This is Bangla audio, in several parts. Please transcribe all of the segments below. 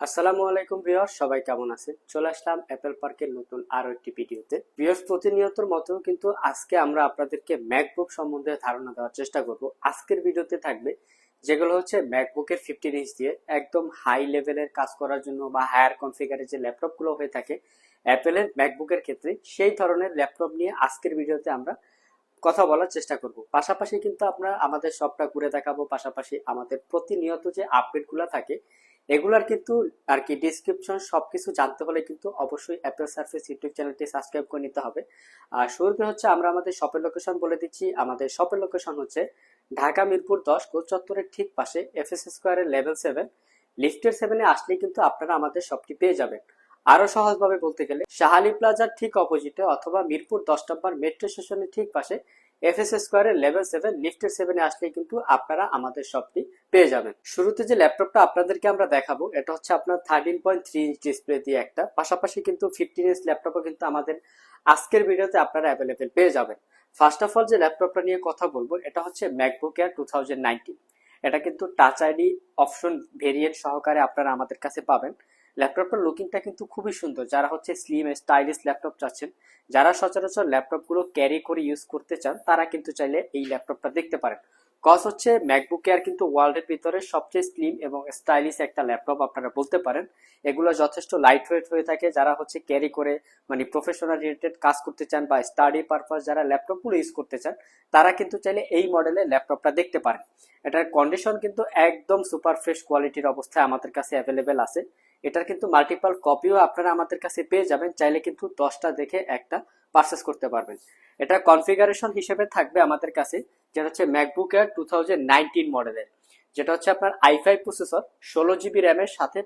আসসালামু আলাইকুম ভিউয়ার্স, সবাই কেমন আছেন? চলে আসলাম অ্যাপেল পার্কের নতুন আরো একটি ভিডিওতে। ভিউয়ার্স, প্রতিনিয়তর মতো কিন্তু আজকে আমরা আপনাদেরকে ম্যাকবুক সম্বন্ধে ধারণা দেওয়ার চেষ্টা করব। আজকের ভিডিওতে থাকবে যেগুলো হচ্ছে ম্যাকবুকের 15 ইঞ্চ দিয়ে একদম হাই লেভেলের কাজ করার জন্য বা হায়ার কনফিগারের যে ল্যাপটপগুলো হয়ে থাকে অ্যাপেলের ম্যাকবুকের ক্ষেত্রে, সেই ধরনের ল্যাপটপ নিয়ে আজকের ভিডিওতে আমরা কথা বলার চেষ্টা করব। পাশাপাশি কিন্তু আমরা আমাদের সবটা ঘুরে দেখাবো, পাশাপাশি আমাদের প্রতিনিয়ত যে আপডেটগুলো থাকে এগুলার কিন্তু আর কি ডিসক্রিপশন সবকিছু জানতে হলে কিন্তু অবশ্যই অ্যাপেল সার্ফেস ইউটিউব চ্যানেলটি সাবস্ক্রাইব করে নিতে হবে। আর শুরুতে হচ্ছে আমরা আমাদের শপের লোকেশন বলে দিচ্ছি। আমাদের শপের লোকেশন হচ্ছে ঢাকা মিরপুর 10 গোল চত্বরের ঠিক পাশে এফএস স্কোয়ারের লেভেল 7 লিফটের 7-এ আসলে কিন্তু আপনারা আমাদের শপটি পেয়ে যাবেন। আরো সহজভাবে বলতে গেলে শাহালি প্লাজার ঠিক অপোজিটে অথবা মিরপুর 10 নম্বর মেট্রো স্টেশনের ঠিক পাশে এফএস স্কোয়ারের লেভেল 7 লিফটের 7-এ আসলে কিন্তু আপনারা আমাদের শপটি পেয়ে যাবেন। শুরুতে যে ল্যাপটপটা আপনাদেরকে আমরা দেখাবো এটা হচ্ছে আপনার 13.3 ইঞ্চ ডিসপ্লে দিয়ে একটা, পাশাপাশি কিন্তু 15 ইঞ্চ ল্যাপটপও কিন্তু আমাদের আজকের ভিডিওতে আপনারা অ্যাভেলেবেল পেয়ে যাবেন। ফার্স্ট অফ অল যে ল্যাপটপটা নিয়ে কথা বলবো এটা হচ্ছে ম্যাকবুক এয়ার 2019। এটা কিন্তু টাচ আইডি অপশন ভেরিয়েন্ট সহকারে আপনারা আমাদের কাছে পাবেন। ল্যাপটপটার লুকিংটা কিন্তু খুবই সুন্দর। যারা হচ্ছে স্লিম স্টাইলিশ ল্যাপটপ চাচ্ছেন, যারা সচরাচর ল্যাপটপগুলো ক্যারি করে ইউজ করতে চান, তারা কিন্তু চাইলে এই ল্যাপটপটা দেখতে পারেন। কজ হচ্ছে ম্যাকবুক এয়ার কিন্তু ওয়ার্ল্ডের ভিতরে সবচেয়ে স্লিম এবং স্টাইলিশ একটা ল্যাপটপ আপনারা বলতে পারেন। এগুলো যথেষ্ট লাইট ওয়েট হয়ে থাকে। যারা হচ্ছে ক্যারি করে মানে প্রফেশনাল রিলেটেড কাজ করতে চান বা স্টাডি পারপাস যারা ল্যাপটপগুলো ইউজ করতে চান, তারা কিন্তু চাইলে এই মডেলের ল্যাপটপটা দেখতে পারেন। এটার কন্ডিশন কিন্তু একদম সুপার ফ্রেশ কোয়ালিটির অবস্থায় আমাদের কাছে অ্যাভেলেবেল আছে। এটার কিন্তু মাল্টিপল কপিও আপনারা আমাদের কাছে পেয়ে যাবেন। চাইলে কিন্তু 10টা দেখে একটা পারচেস করতে পারবেন। এটা কনফিগারেশন হিসেবে থাকবে আমাদের কাছে, যেটা হচ্ছে ম্যাকবুক এয়ার 2019 মডেলের, যেটা হচ্ছে আপনার i5 প্রসেসর, 16 জিবি র্যামের সাথে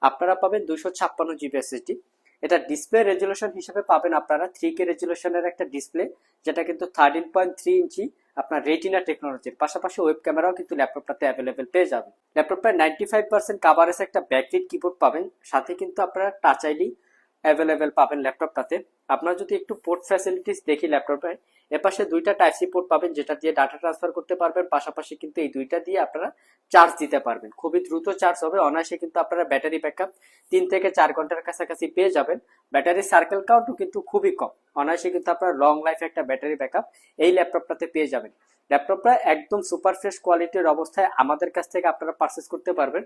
আপনারা পাবেন 256 জিবি এসএসডি। এটা ডিসপ্লে রেজুলেশন হিসেবে পাবেন আপনারা 3K রেজুলেশনের একটা ডিসপ্লে, যেটা কিন্তু 13.3 ইঞ্চি আপনার রেটিনা টেকনোলজির, পাশাপাশি ওয়েব ক্যামেরাও কিন্তু ল্যাপটপটাতে অ্যাভেলেবেল পেয়ে যাবেন। ল্যাপটপটা 95% কাভারেজ একটা ব্যাকলিট কিবোর্ড পাবেন, সাথে কিন্তু আপনারা টাচ আইডি অ্যাভেলেবেল পাবেন ল্যাপটপটাতে। আপনারা যদি একটু পোর্ট ফ্যাসিলিটিস দেখি ল্যাপটপে, এপাশে দুইটা টাইপ সি পোর্ট পাবেন যেটা দিয়ে ডাটা ট্রান্সফার করতে পারবেন, পাশাপাশি কিন্তু এই দুইটা দিয়ে আপনারা চার্জ দিতে পারবেন। খুবই দ্রুত চার্জ হবে, অনায়াসে কিন্তু আপনারা ব্যাটারি ব্যাকআপ 3 থেকে 4 ঘন্টার কাছাকাছি পেয়ে যাবেন। ব্যাটারি সার্কেল কাউন্টও কিন্তু খুবই কম, অনায়াসে কিন্তু আপনারা লং লাইফ একটা ব্যাটারি ব্যাকআপ এই ল্যাপটপটাতে পেয়ে যাবেন। ল্যাপটপটা একদম সুপার ফ্রেশ কোয়ালিটির অবস্থায় আমাদের কাছ থেকে আপনারা পারচেস করতে পারবেন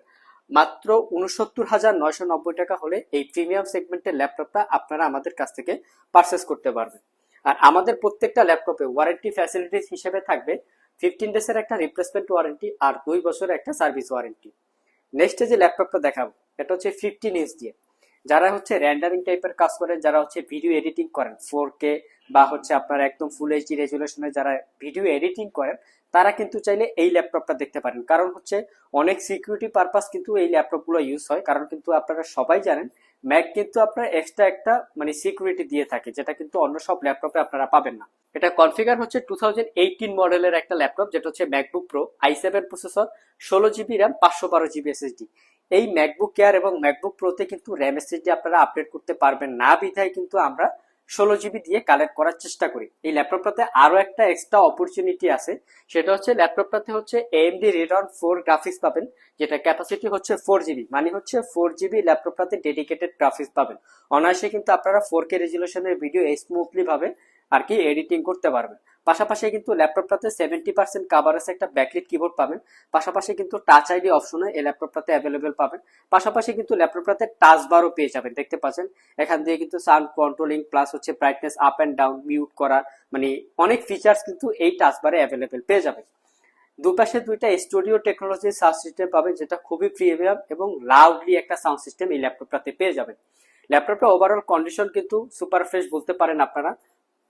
মাত্র 69,990 টাকা হলে। এই প্রিমিয়াম সেগমেন্টের ল্যাপটপটা আপনারা আমাদের কাছ থেকে পারচেস করতে পারবেন। আর আমাদের প্রত্যেকটা ল্যাপটপে ওয়ারেন্টি ফ্যাসিলিটিস হিসেবে থাকবে 15 ডেজের একটা রিপ্লেসমেন্ট ওয়ারেন্টি আর 2 বছরের একটা সার্ভিস ওয়ারেন্টি। নেক্সটে যে ল্যাপটপটা দেখাবো এটা হচ্ছে 15 ইঞ্চ দিয়ে। যারা হচ্ছে রেন্ডারিং টাইপের কাজ করেন, যারা হচ্ছে ভিডিও এডিটিং করেন 4K বা হচ্ছে আপনার একদম ফুল এইচডি রেজুলেশনে যারা ভিডিও এডিটিং করেন, তারা কিন্তু চাইলে এই ল্যাপটপটা দেখতে পারেন। কারণ হচ্ছে অনেক সিকিউরিটি পারপাস কিন্তু এই ল্যাপটপগুলো ইউজ হয়। কারণ কিন্তু আপনারা সবাই জানেন ম্যাক কিন্তু আপনার এক্সট্রা একটা মানে সিকিউরিটি দিয়ে থাকে, যেটা কিন্তু অন্য সব ল্যাপটপে আপনারা পাবেন না। এটা কনফিগার হচ্ছে 2018 মডেলের একটা ল্যাপটপ, যেটা হচ্ছে MacBook pro, i7 processor, 16 GB RAM, 512 GB SSD. এই ম্যাকবুক এয়ার এবং ম্যাকবুক প্রোতে কিন্তু র্যাম এসএসডি আপনারা আপডেট করতে পারবেন না, বিধায় কিন্তু আমরা 16 জিবি দিয়ে কালেক্ট করার চেষ্টা করি। এই ল্যাপটপটাতে আরো একটা এক্সট্রা অপরচুনিটি আছে, সেটা হচ্ছে ল্যাপটপটাতে হচ্ছে AMD Radeon 4 গ্রাফিক্স পাবেন, যেটা ক্যাপাসিটি হচ্ছে 4 জিবি, মানে হচ্ছে 4 জিবি ল্যাপটপটাতে ডেডিকেটেড গ্রাফিক্স পাবেন। অনায়াসে কিন্তু আপনারা 4K রেজুলেশনের ভিডিও স্মুথলি ভাবে আর কি এডিটিং করতে পারবেন। পাশাপাশি কিন্তু ল্যাপটপটাতে 70% কাভারেজ একটা ব্যাকলিট কিবোর্ড পাবেন, পাশাপাশি কিন্তু টাচ আইডি অপশনে এই ল্যাপটপটাতে অ্যাভেলেবেল পাবেন। পাশাপাশি কিন্তু ল্যাপটপটাতে টাচ বারও পেয়ে যাবেন, দেখতে পাচ্ছেন এখান দিয়ে কিন্তু সাউন্ড কন্ট্রোলিং প্লাস হচ্ছে brightness up and down mute করা, মানে অনেক ফিচার্স কিন্তু এই টাচ বারে অ্যাভেলেবেল পেয়ে যাবেন। দুপাশে দুইটা স্টুডিও টেকনোলজির সাউন্ড সিস্টেম পাবেন, যেটা খুবই প্রিমিয়াম এবং লাউডলি একটা সাউন্ড সিস্টেম এই ল্যাপটপটাতে পেয়ে যাবেন। ল্যাপটপটা ওভারঅল কন্ডিশন কিন্তু সুপার ফ্রেশ বলতে পারেন আপনারা।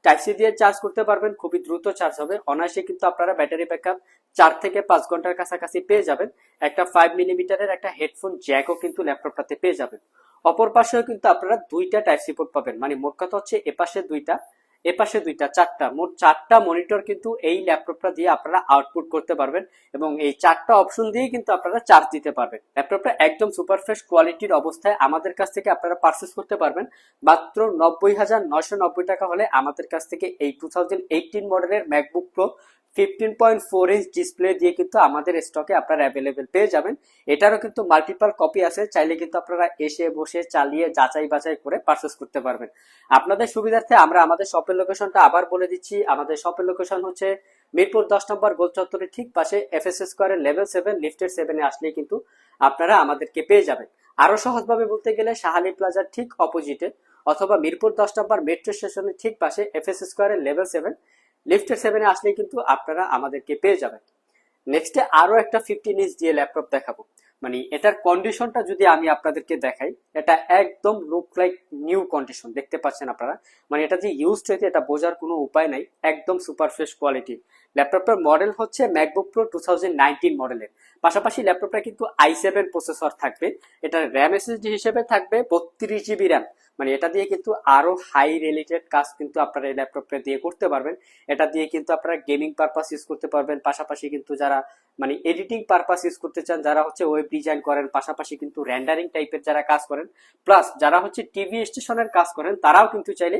টাইপ সি দিয়ে চার্জ করতে পারবেন, খুবই দ্রুত চার্জ হবে, অনায়াসে কিন্তু আপনারা ব্যাটারি ব্যাকআপ 4 থেকে 5 ঘন্টার কাছাকাছি পেয়ে যাবেন। একটা 5 মিলিমিটারের একটা হেডফোন জ্যাকও কিন্তু ল্যাপটপটাতে পেয়ে যাবেন। অপর পাশেও কিন্তু আপনারা দুইটা টাইপ সি পোর্ট পাবেন, মানে মোট কথা হচ্ছে এপাশে দুইটা এপাশে দুইটা, চারটা, মোট চারটা মনিটর কিন্তু এই ল্যাপটপটা দিয়ে আপনারা আউটপুট করতে পারবেন এবং এই চারটা অপশন দিয়ে কিন্তু আপনারা চার্জ দিতে পারবেন। ল্যাপটপটা একদম সুপার ফ্রেশ কোয়ালিটির অবস্থায় আমাদের কাছ থেকে আপনারা পারচেস করতে পারবেন মাত্র 90,990 টাকা হলে আমাদের কাছ থেকে এই 2018 মডেলের ম্যাকবুক প্রো 15.4 ইঞ্চ ডিসপ্লে দিয়ে কিন্তু আমাদের স্টকে আপনারা অ্যাভেলেবেল পেয়ে যাবেন। এটারও কিন্তু মাল্টিপল কপি আছে, চাইলে কিন্তু আপনারা এসে বসে চালিয়ে যাচাই বাছাই করে পারচেস করতে পারবেন। আপনাদের সুবিধার্থে আমরা আমাদের শপের লোকেশনটা আবার বলে দিচ্ছি। আমাদের শপের লোকেশন হচ্ছে মিরপুর 10 নম্বর গোল চত্বরের ঠিক পাশে এফএস স্কয়ারের লেভেল 7 লিফটের 7 এ আসলেই কিন্তু আপনারা আমাদেরকে পেয়ে যাবেন। আরো সহজভাবে বলতে গেলে শাহালি প্লাজার ঠিক অপোজিটে অথবা মিরপুর 10 নম্বর মেট্রো স্টেশনের ঠিক পাশে এফএস স্কয়ারের লেভেল 7 লিফটের 7 এ আসলে কিন্তু আপনারা আমাদেরকে পেয়ে যাবেন। নেক্সটে আরো একটা 15 ইঞ্চ দিয়ে ল্যাপটপ দেখাবো। মানে এটার কন্ডিশনটা যদি আমি আপনাদেরকে দেখাই, এটা একদম লুক লাইক নিউ কন্ডিশন দেখতে পাচ্ছেন আপনারা। মানে এটা যে ইউজড হয়েছে এটা বোঝার কোনো উপায় নাই, একদম সুপার ফ্রেশ কোয়ালিটি। ল্যাপটপটার মডেল হচ্ছে ম্যাকবুক প্রো 2019 মডেলের। পাশাপাশি ল্যাপটপটা কিন্তু i7 প্রসেসর থাকবে। এটা র্যাম এসএসডি হিসেবে থাকবে 32 জিবি র্যাম। মানে এটা দিয়ে কিন্তু আরো হাই রিলেটেড কাজ কিন্তু আপনারা এই ল্যাপটপটা দিয়ে করতে পারবেন। এটা দিয়ে কিন্তু আপনারা গেমিং পারপাস ইউজ করতে পারবেন, পাশাপাশি কিন্তু যারা মানে এডিটিং পারপাস ইউজ করতে চান, যারা হচ্ছে ওয়েব ডিজাইন করেন, পাশাপাশি কিন্তু রেন্ডারিং টাইপের যারা কাজ করেন, প্লাস যারা হচ্ছে টিভি স্টেশনের কাজ করেন, তারাও কিন্তু চাইলে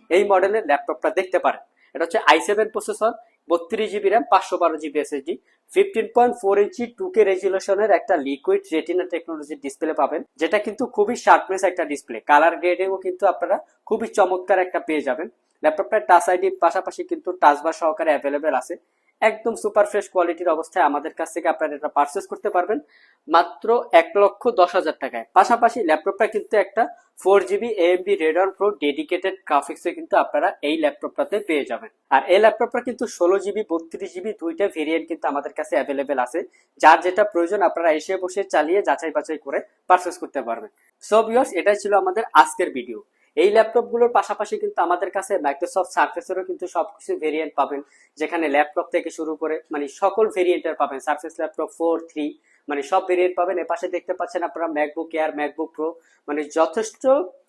এই মডেলের ল্যাপটপটা দেখতে পারেন। এটা হচ্ছে i7 processor, 32 GB RAM, 512 GB SSD, 15.4 ইঞ্চি 2K রেজুলেশনের একটা লিকুইড রেটিনা টেকনোলজির ডিসপ্লে পাবেন, যেটা কিন্তু খুবই শার্পনেস একটা ডিসপ্লে। কালার গ্রেডিংও কিন্তু আপনারা খুবই চমৎকার একটা পেয়ে যাবেন। ল্যাপটপটা টাচ আইডির পাশাপাশি কিন্তু টাচ বার সহকারে অ্যাভেলেবেল আছে। একদম সুপার ফ্রেশ কোয়ালিটির অবস্থায় আমাদের কাছ থেকে আপনারা এটা পারচেস করতে পারবেন মাত্র 1,10,000 টাকায়। পাশাপাশি ল্যাপটপটা কিন্তু একটা 4 GB AMD Radeon Pro dedicated গ্রাফিক্সে কিন্তু আপনারা এই ল্যাপটপটাতে পেয়ে যাবেন। আর এই ল্যাপটপটা কিন্তু 16 জিবি 32 জিবি দুইটা ভেরিয়েন্ট কিন্তু আমাদের কাছে অ্যাভেলেবেল আছে। যার যেটা প্রয়োজন আপনারা এসে বসে চালিয়ে যাচাই বাছাই করে পারচেস করতে পারবেন। সো ভিউয়ার্স, এটাই ছিল আমাদের আজকের ভিডিও। এই ল্যাপটপ গুলোর পাশাপাশি কিন্তু আমাদের কাছে মাইক্রোসফট সার্ফেসেরও কিন্তু সবকিছু ভেরিয়েন্ট পাবেন, যেখানে ল্যাপটপ থেকে শুরু করে মানে সকল ভেরিয়েন্টের পাবেন। সার্ফেস ল্যাপটপ 4, 3 মানে সব ভেরিয়েন্ট পাবেন। এপাশে দেখতে পাচ্ছেন আপনারা ম্যাকবুক এয়ার, ম্যাকবুক প্রো, মানে যথেষ্ট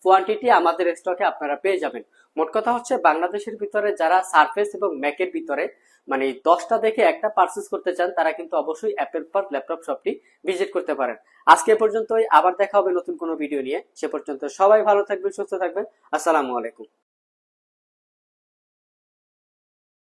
কোয়ান্টিটি আমাদের স্টকে আপনারা পেয়ে যাবেন। মোট কথা হচ্ছে বাংলাদেশের ভিতরে যারা সার্ফেস এবং ম্যাকের ভিতরে মানে 10টা দেখে একটা পারচেস করতে চান, তারা কিন্তু অবশ্যই অ্যাপেল পার্ক ল্যাপটপ শপটি ভিজিট করতে পারেন। আজকে এ পর্যন্তই, আবার দেখা হবে নতুন কোনো ভিডিও নিয়ে। সে পর্যন্ত সবাই ভালো থাকবেন, সুস্থ থাকবেন। আসসালামু আলাইকুম।